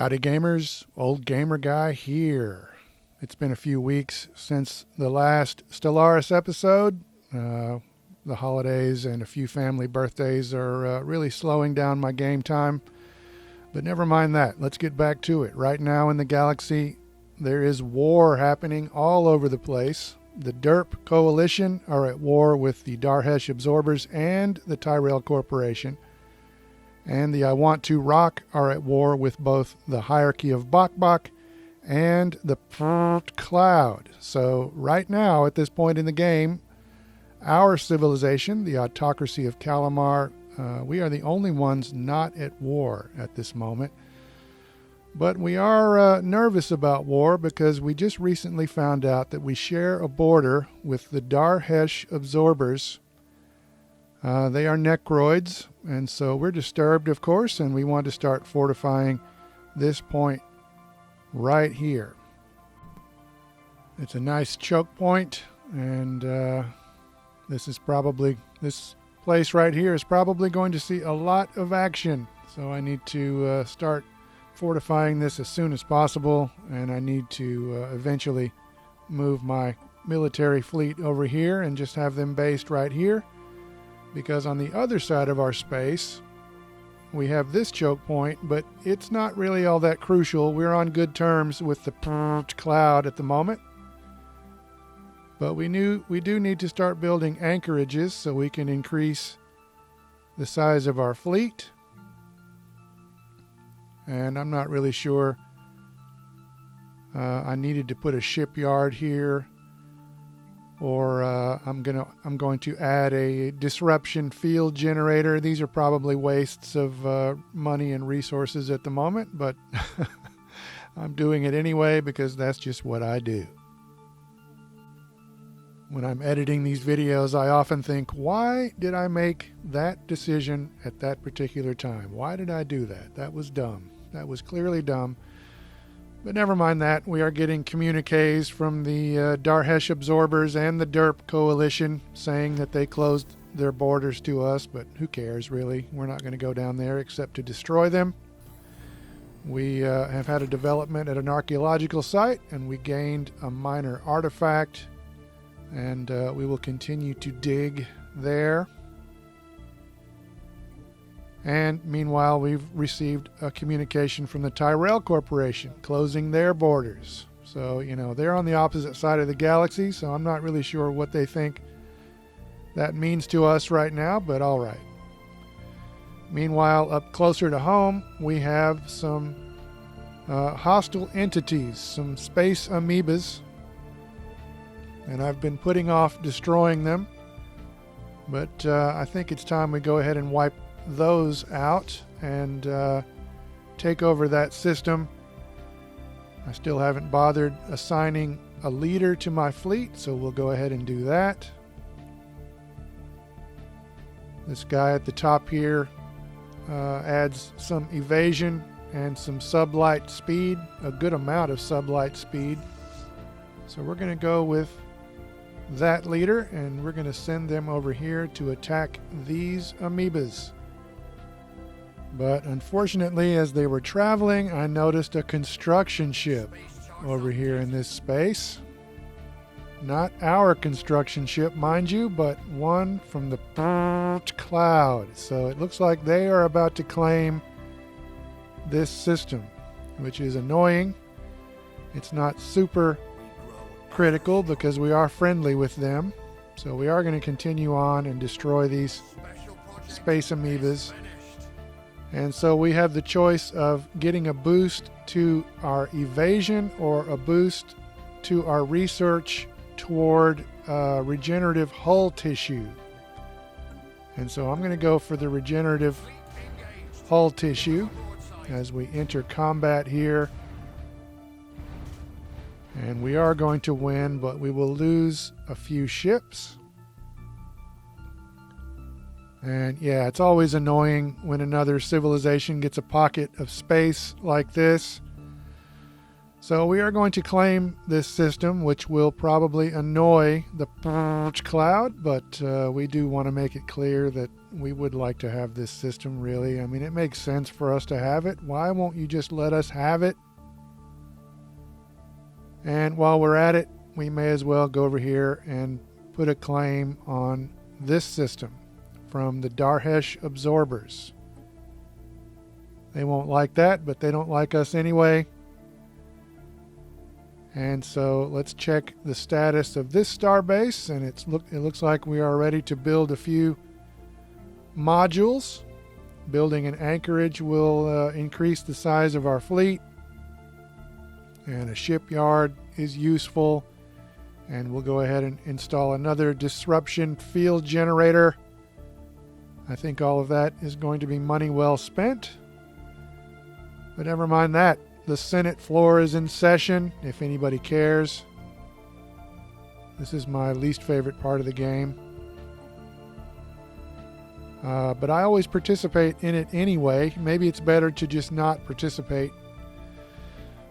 Howdy gamers, old gamer guy here. It's been a few weeks since the last Stellaris episode. The holidays and a few family birthdays are really slowing down my game time. But never mind that, let's get back to it. Right now in the galaxy, there is war happening all over the place. The DERP Coalition are at war with the Darhesh Absorbers and the Tyrell Corporation. And the I Want to Rock are at war with both the Hierarchy of Bok and the Cloud. So right now, at this point in the game, our civilization, the Autocracy of Calamar, we are the only ones not at war at this moment. But we are nervous about war because we just recently found out that we share a border with the Darhesh Absorbers. They are necroids, and so we're disturbed, of course, and we want to start fortifying this point right here. It's a nice choke point, and this place right here is probably going to see a lot of action. So I need to start fortifying this as soon as possible, and I need to eventually move my military fleet over here and just have them based right here. Because on the other side of our space, we have this choke point, but it's not really all that crucial. We're on good terms with the Cloud at the moment. But we do need to start building anchorages so we can increase the size of our fleet. And I'm not really sure. I needed to put a shipyard here. Or I'm going to add a disruption field generator. These are probably wastes of money and resources at the moment, but I'm doing it anyway because that's just what I do. When I'm editing these videos, I often think, why did I make that decision at that particular time? Why did I do that? That was dumb. That was clearly dumb. But never mind that. We are getting communiques from the Darhesh Absorbers and the DERP Coalition saying that they closed their borders to us, but who cares, really? We're not going to go down there except to destroy them. We have had a development at an archaeological site, and we gained a minor artifact, and we will continue to dig there. And meanwhile, we've received a communication from the Tyrell Corporation closing their borders. So, they're on the opposite side of the galaxy, so I'm not really sure what they think that means to us right now, but all right. Meanwhile, up closer to home, we have some hostile entities, some space amoebas, and I've been putting off destroying them, but I think it's time we go ahead and wipe those out and take over that system. I still haven't bothered assigning a leader to my fleet, so we'll go ahead and do that. This guy at the top here adds some evasion and some sublight speed, a good amount of sublight speed. So we're going to go with that leader, and we're going to send them over here to attack these amoebas. But unfortunately, as they were traveling, I noticed a construction ship over here in this space. Not our construction ship, mind you, but one from the Cloud. So it looks like they are about to claim this system, which is annoying. It's not super critical because we are friendly with them. So we are going to continue on and destroy these space amoebas. And so we have the choice of getting a boost to our evasion or a boost to our research toward regenerative hull tissue. And so I'm going to go for the regenerative hull tissue as we enter combat here. And we are going to win, but we will lose a few ships. And yeah, it's always annoying when another civilization gets a pocket of space like this. So we are going to claim this system, which will probably annoy the cloud, but we do want to make it clear that we would like to have this system, really. I mean, it makes sense for us to have it. Why won't you just let us have it? And while we're at it, we may as well go over here and put a claim on this system from the Darhesh absorbers. They won't like that, but they don't like us anyway. And so let's check the status of this starbase, and it looks like we are ready to build a few modules. Building an anchorage will increase the size of our fleet, and a shipyard is useful, and we'll go ahead and install another disruption field generator. I think all of that is going to be money well spent, but never mind that. The Senate floor is in session, if anybody cares. This is my least favorite part of the game. But I always participate in it anyway. Maybe it's better to just not participate.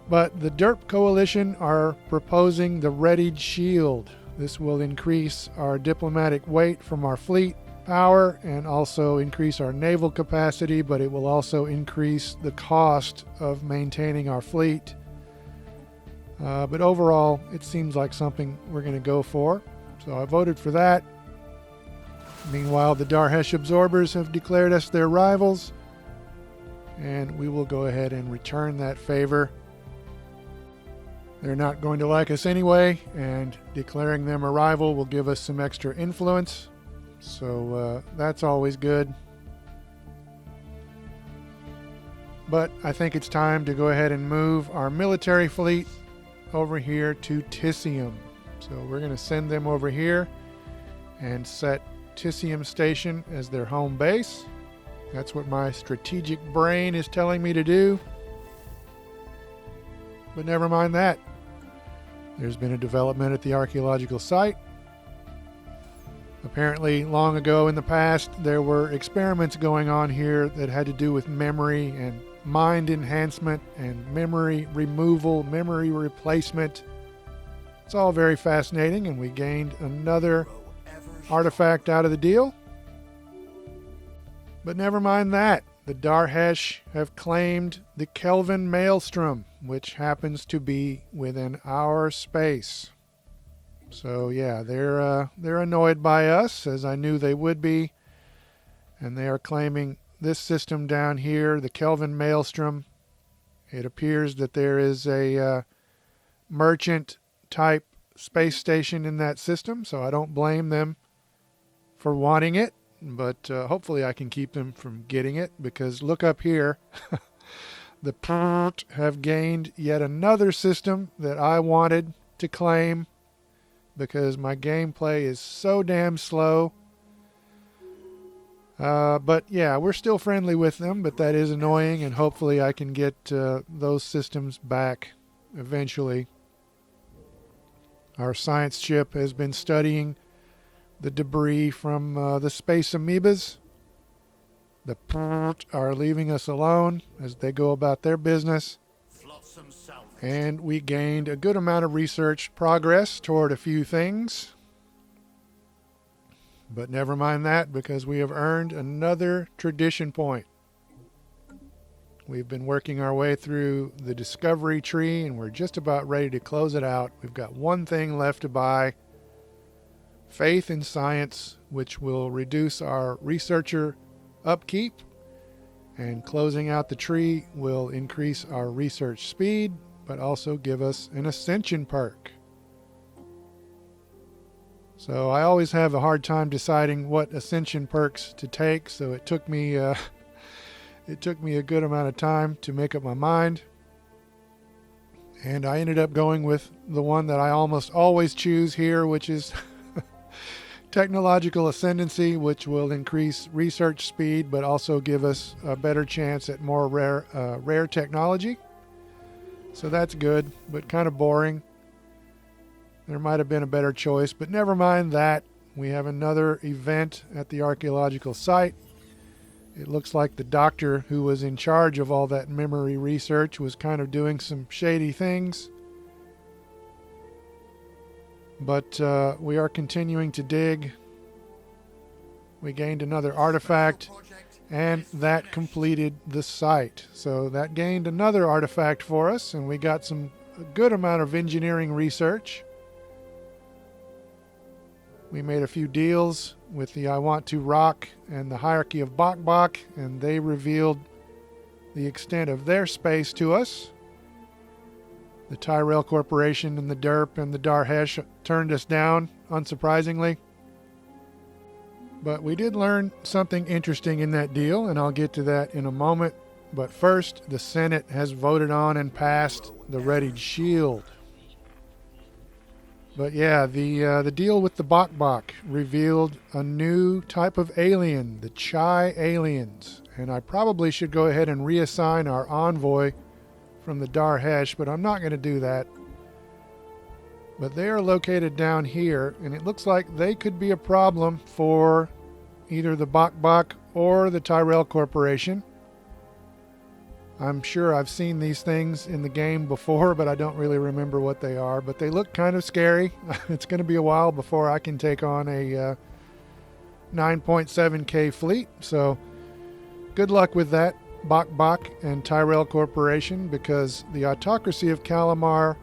But the DERP Coalition are proposing the Readied Shield. This will increase our diplomatic weight from our fleet power and also increase our naval capacity, but it will also increase the cost of maintaining our fleet. But overall, it seems like something we're going to go for. So I voted for that. Meanwhile, the Darhesh absorbers have declared us their rivals, and we will go ahead and return that favor. They're not going to like us anyway, and declaring them a rival will give us some extra influence. So that's always good. But I think it's time to go ahead and move our military fleet over here to Tissium. So we're going to send them over here and set Tissium Station as their home base. That's what my strategic brain is telling me to do. But never mind that. There's been a development at the archaeological site. Apparently, long ago in the past, there were experiments going on here that had to do with memory and mind enhancement and memory removal, memory replacement. It's all very fascinating, and we gained another artifact out of the deal. But never mind that. The Darhesh have claimed the Kelvin Maelstrom, which happens to be within our space. So yeah, they're annoyed by us, as I knew they would be, and they are claiming this system down here, the Kelvin Maelstrom. It appears that there is a merchant type space station in that system, so I don't blame them for wanting it, but hopefully I can keep them from getting it, because look up here. The have gained yet another system that I wanted to claim, because my gameplay is so damn slow. But yeah, we're still friendly with them, but that is annoying, and hopefully I can get those systems back eventually. Our science ship has been studying the debris from the space amoebas. The are leaving us alone as they go about their business. And we gained a good amount of research progress toward a few things. But never mind that, because we have earned another tradition point. We've been working our way through the discovery tree, and we're just about ready to close it out. We've got one thing left to buy. Faith in science, which will reduce our researcher upkeep. And closing out the tree will increase our research speed, but also give us an ascension perk. So I always have a hard time deciding what ascension perks to take, so it took me a good amount of time to make up my mind. And I ended up going with the one that I almost always choose here, which is technological ascendancy, which will increase research speed, but also give us a better chance at more rare technology. So that's good, but kind of boring. There might have been a better choice, but never mind that. We have another event at the archaeological site, It looks like the doctor who was in charge of all that memory research was kind of doing some shady things. But we are continuing to dig. We gained another artifact, and that completed the site. So that gained another artifact for us, and we got a good amount of engineering research. We made a few deals with the I Want to Rock and the Hierarchy of Bok Bok, and they revealed the extent of their space to us. The Tyrell Corporation and the Derp and the Darhesh turned us down, unsurprisingly. But we did learn something interesting in that deal, and I'll get to that in a moment. But first, the Senate has voted on and passed the Readied Shield. But yeah, the deal with the Bok Bok revealed a new type of alien, the Chai aliens. And I probably should go ahead and reassign our envoy from the Darhesh, but I'm not going to do that. But they are located down here, and it looks like they could be a problem for either the Bok Bok or the Tyrell Corporation. I'm sure I've seen these things in the game before, but I don't really remember what they are. But they look kind of scary. It's going to be a while before I can take on a 9.7K fleet. So good luck with that, Bok Bok and Tyrell Corporation, because the Autocracy of Calamar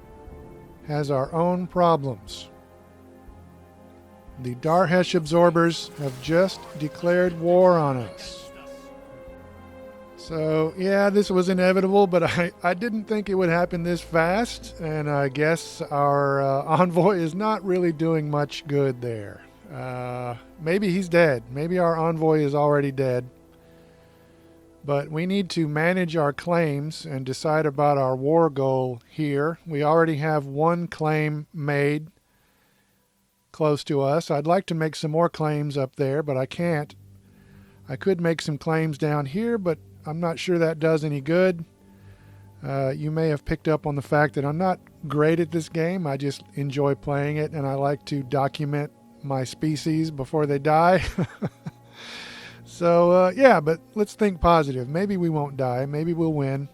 has our own problems. The Darhesh absorbers have just declared war on us. So, yeah, this was inevitable, but I didn't think it would happen this fast, and I guess our envoy is not really doing much good there. Maybe he's dead. Maybe our envoy is already dead. But we need to manage our claims and decide about our war goal here. We already have one claim made close to us. I'd like to make some more claims up there, but I can't. I could make some claims down here, but I'm not sure that does any good. You may have picked up on the fact that I'm not great at this game. I just enjoy playing it, and I like to document my species before they die. So, yeah, but let's think positive. Maybe we won't die. Maybe we'll win.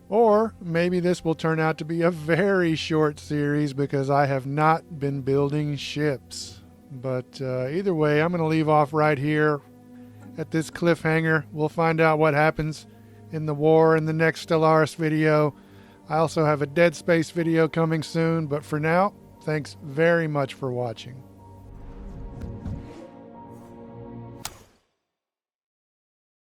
Or maybe this will turn out to be a very short series because I have not been building ships. But either way, I'm going to leave off right here at this cliffhanger. We'll find out what happens in the war in the next Stellaris video. I also have a Dead Space video coming soon, but for now, thanks very much for watching.